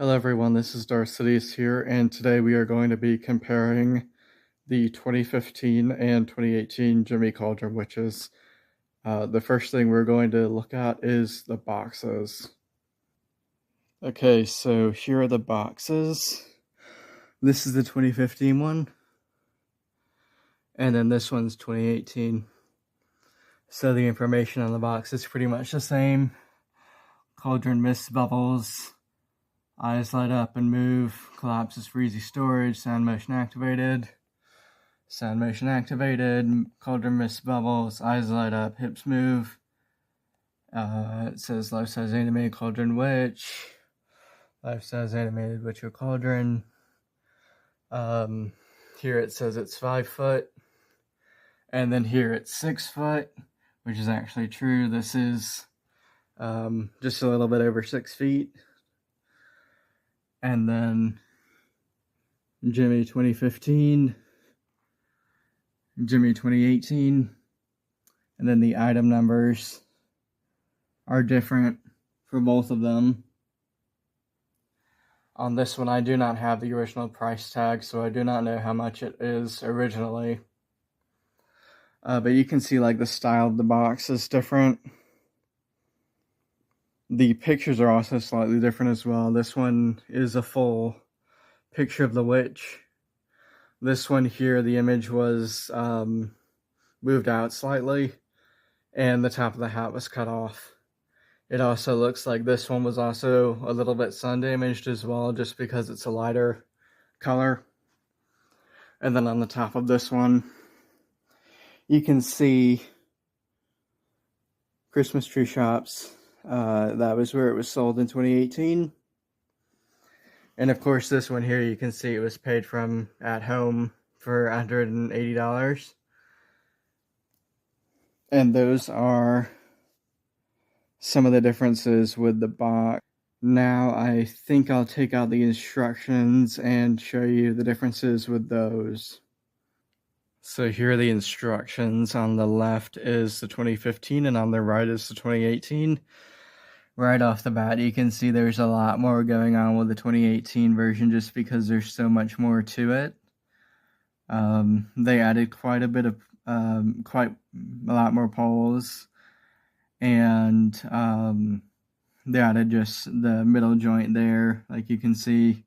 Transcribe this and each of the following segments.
Hello everyone, this is Darcides here, and today we are going to be comparing the 2015 and 2018 Gemmy Cauldron Witches. The first thing we're going to look at is the boxes. Okay, so here are the boxes. This is the 2015 one, and then this one's 2018. So the information on the box is pretty much the same. Cauldron mist bubbles. Eyes light up and move, collapses for easy storage, sound motion activated. Sound motion activated, cauldron mist bubbles, eyes light up, hips move. It says life-size animated cauldron witch. Life-size animated witch or cauldron. Here it says it's 5 foot. And then here it's 6 foot, which is actually true. This is just a little bit over 6 feet. And then Gemmy 2015, Gemmy 2018, and then the item numbers are different for both of them. On this one, I do not have the original price tag, so I do not know how much it is originally. But you can see like the style of the box is different. The pictures are also slightly different as well. This one is a full picture of the witch. This one here, the image was moved out slightly, and the top of the hat was cut off. It also looks like this one was also a little bit sun damaged as well, just because it's a lighter color. And then on the top of this one, you can see Christmas tree shops. That was where it was sold in 2018. And of course this one here, you can see it was paid from at home for $180. And those are some of the differences with the box. Now I think I'll take out the instructions and show you the differences with those. So here are the instructions. On the left is the 2015 and on the right is the 2018. Right off the bat, you can see there's a lot more going on with the 2018 version just because there's so much more to it. They added quite a lot more poles, and they added just the middle joint there. Like you can see,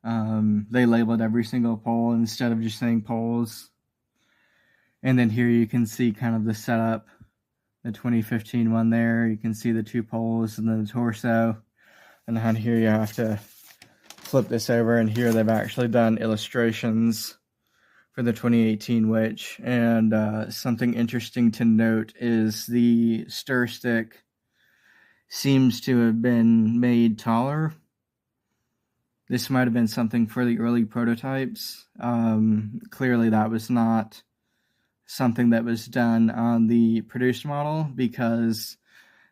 they labeled every single pole instead of just saying poles. And then here you can see kind of the setup. The 2015 one there, you can see the 2 poles and then the torso. And on here you have to flip this over, and here they've actually done illustrations for the 2018 witch. And something interesting to note is the stir stick seems to have been made taller. This might have been something for the early prototypes. Clearly that was not something that was done on the produced model, because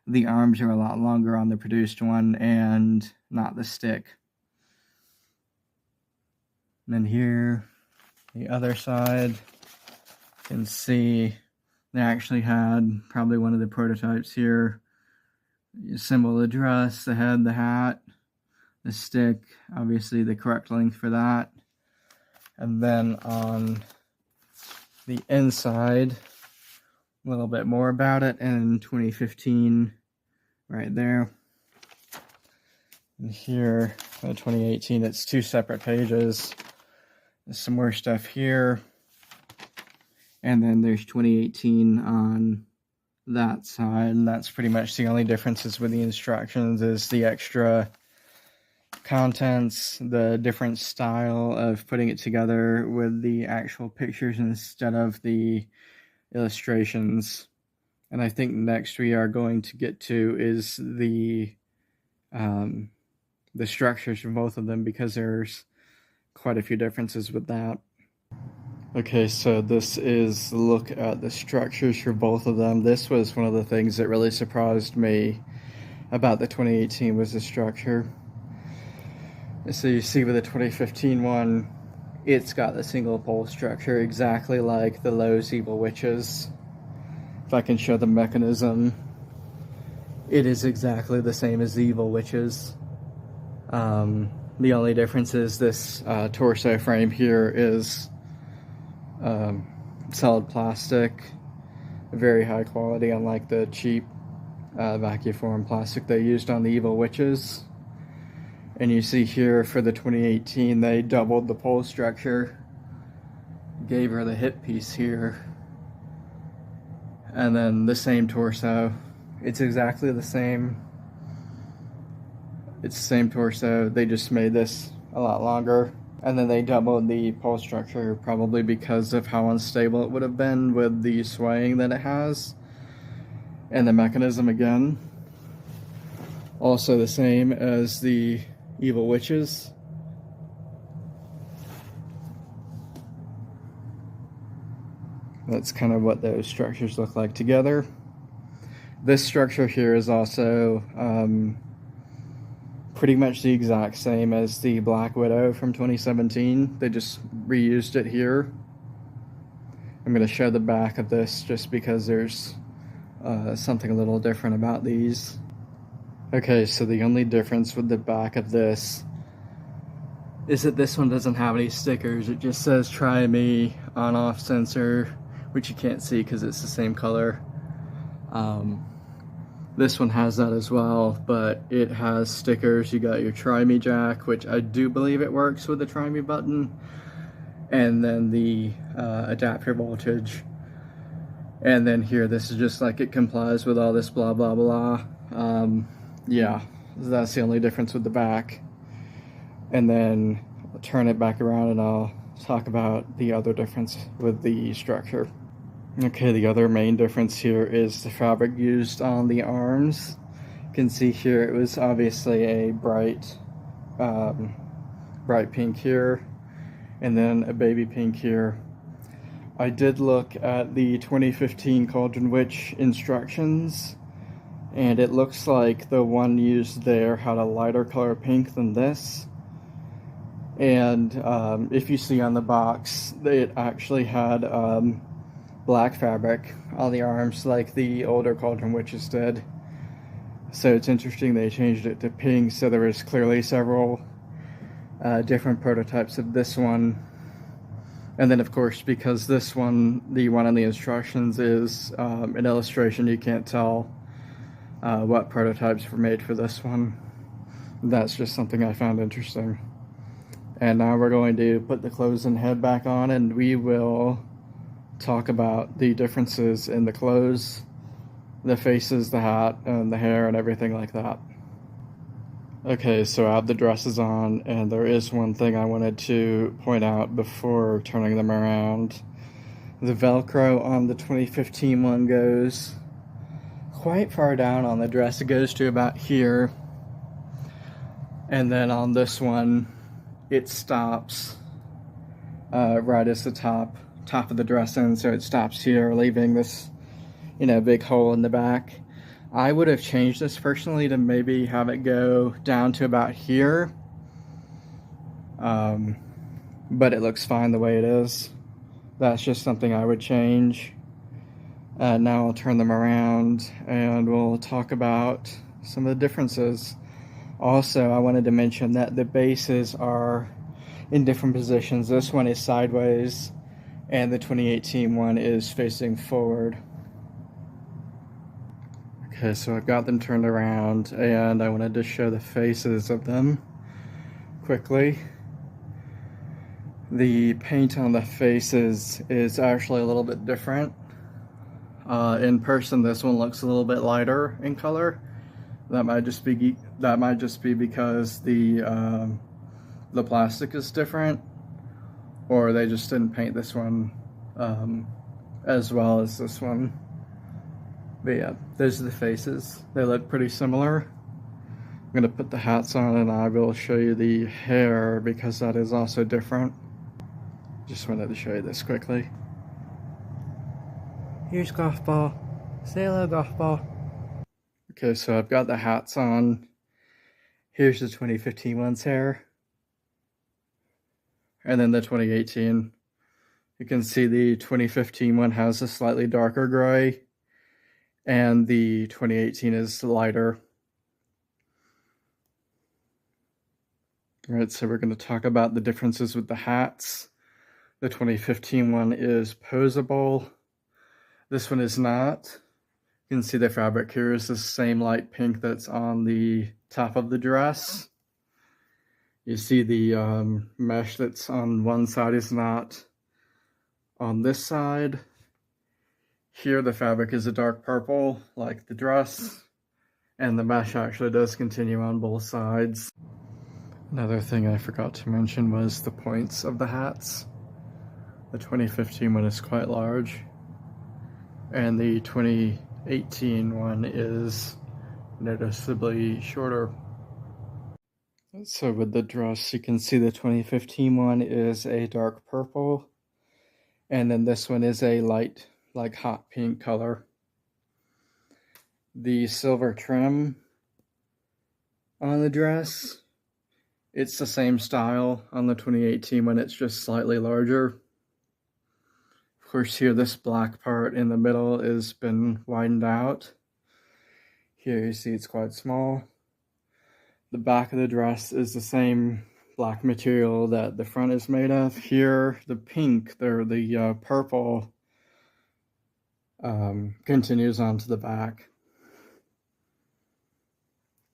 the arms are a lot longer on the produced one and not the stick. And then here, the other side, you can see they actually had probably one of the prototypes here. You assemble the dress, the head, the hat, the stick, obviously the correct length for that. And then on the inside, a little bit more about it, and 2015 right there. And here, 2018, it's 2 separate pages. There's some more stuff here. And then there's 2018 on that side, and that's pretty much the only differences with the instructions is the extra contents, the different style of putting it together with the actual pictures instead of the illustrations. And I think next we are going to get to is the structures for both of them, because there's quite a few differences with that. Okay, so this is a look at the structures for both of them. This was one of the things that really surprised me about the 2018 was the structure. So you see with the 2015 one, it's got the single pole structure exactly like the Lowe's Evil Witches. If I can show the mechanism, it is exactly the same as the Evil Witches. The only difference is this torso frame here is solid plastic, very high quality, unlike the cheap vacuum form plastic they used on the Evil Witches. And you see here for the 2018 they doubled the pole structure, gave her the hip piece here, and then the same torso. It's exactly the same. It's the same torso, they just made this a lot longer, and then they doubled the pole structure, probably because of how unstable it would have been with the swaying that it has. And the mechanism again, also the same as the Evil Witches. That's kind of what those structures look like together. This structure here is also pretty much the exact same as the Black Widow from 2017. They just reused it here. I'm going to show the back of this just because there's something a little different about these. Okay, so the only difference with the back of this is that this one doesn't have any stickers. It just says "Try Me" on-off sensor, which you can't see because it's the same color. This one has that as well, but it has stickers. You got your "Try Me" jack, which I do believe it works with the "Try Me" button, and then the adapter voltage. And then here, this is just like it complies with all this blah blah blah. Yeah, that's the only difference with the back. And then I'll turn it back around and I'll talk about the other difference with the structure. Okay, the other main difference here is the fabric used on the arms. You can see here it was obviously a bright pink here, and then a baby pink here. I did look at the 2015 Cauldron Witch instructions, and it looks like the one used there had a lighter color pink than this. And if you see on the box, it actually had black fabric on the arms like the older Cauldron Witches did. So it's interesting they changed it to pink, so there was clearly several different prototypes of this one. And then of course, because this one, the one on the instructions is an illustration, you can't tell what prototypes were made for this one. That's just something I found interesting. And now we're going to put the clothes and head back on, and we will talk about the differences in the clothes, the faces, the hat, and the hair, and everything like that. Okay, so I have the dresses on, and there is one thing I wanted to point out before turning them around. The Velcro on the 2015 one goes quite far down on the dress. It goes to about here. And then on this one, it stops right as the top of the dress ends, so it stops here, leaving this, big hole in the back. I would have changed this personally to maybe have it go down to about here, but it looks fine the way it is. That's just something I would change. Now I'll turn them around and we'll talk about some of the differences. Also, I wanted to mention that the bases are in different positions. This one is sideways, and the 2018 one is facing forward. Okay, so I've got them turned around, and I wanted to show the faces of them quickly. The paint on the faces is actually a little bit different. In person, this one looks a little bit lighter in color. That might just be because the plastic is different, or they just didn't paint this one as well as this one. But yeah, those are the faces. They look pretty similar. I'm gonna put the hats on and I will show you the hair because that is also different. Just wanted to show you this quickly. Here's Golf Ball. Say hello, Golf Ball. Okay, so I've got the hats on. Here's the 2015 one's hair. And then the 2018. You can see the 2015 one has a slightly darker gray, and the 2018 is lighter. Alright, so we're going to talk about the differences with the hats. The 2015 one is posable. This one is not. You can see the fabric here is the same light pink that's on the top of the dress. You see the mesh that's on one side is not on this side. Here the fabric is a dark purple like the dress, and the mesh actually does continue on both sides. Another thing I forgot to mention was the points of the hats. The 2015 one is quite large, and the 2018 one is noticeably shorter. So with the dress, you can see the 2015 one is a dark purple, and then this one is a light, like hot pink color. The silver trim on the dress, it's the same style on the 2018 one, it's just slightly larger. Of course, here this black part in the middle has been widened out. Here you see it's quite small. The back of the dress is the same black material that the front is made of. Here, the pink, the purple continues onto the back.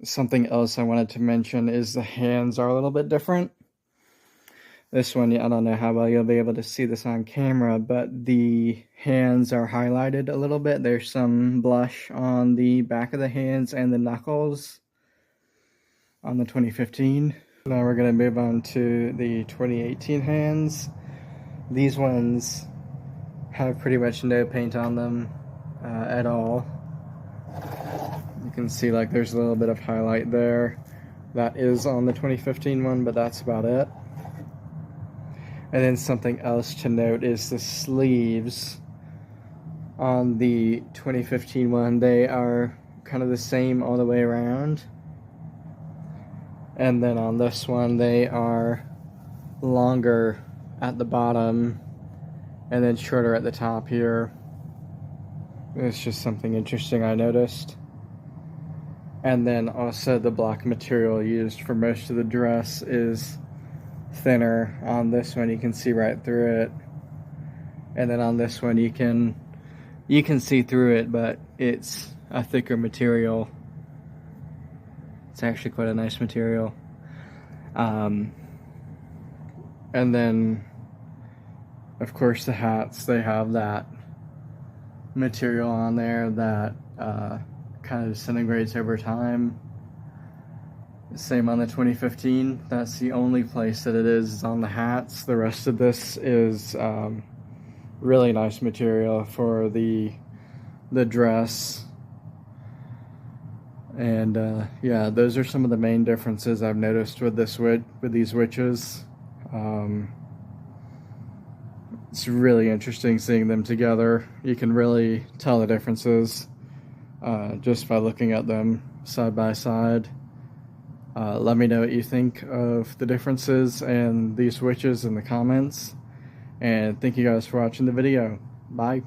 Something else I wanted to mention is the hands are a little bit different. This one, I don't know how well you'll be able to see this on camera, but the hands are highlighted a little bit. There's some blush on the back of the hands and the knuckles on the 2015. Now we're going to move on to the 2018 hands. These ones have pretty much no paint on them at all. You can see like there's a little bit of highlight there. That is on the 2015 one, but that's about it. And then something else to note is the sleeves. On the 2015 one, they are kind of the same all the way around. And then on this one, they are longer at the bottom and then shorter at the top here. It's just something interesting I noticed. And then also the black material used for most of the dress is thinner. On this one you can see right through it, and then on this one you can see through it, but it's a thicker material. It's actually quite a nice material. And then of course the hats, they have that material on there that kind of disintegrates over time. Same on the 2015. That's the only place that it is on the hats. The rest of this is really nice material for the dress. And yeah, those are some of the main differences I've noticed with these witches. It's really interesting seeing them together. You can really tell the differences just by looking at them side by side. Let me know what you think of the differences and these witches in the comments. And thank you guys for watching the video. Bye.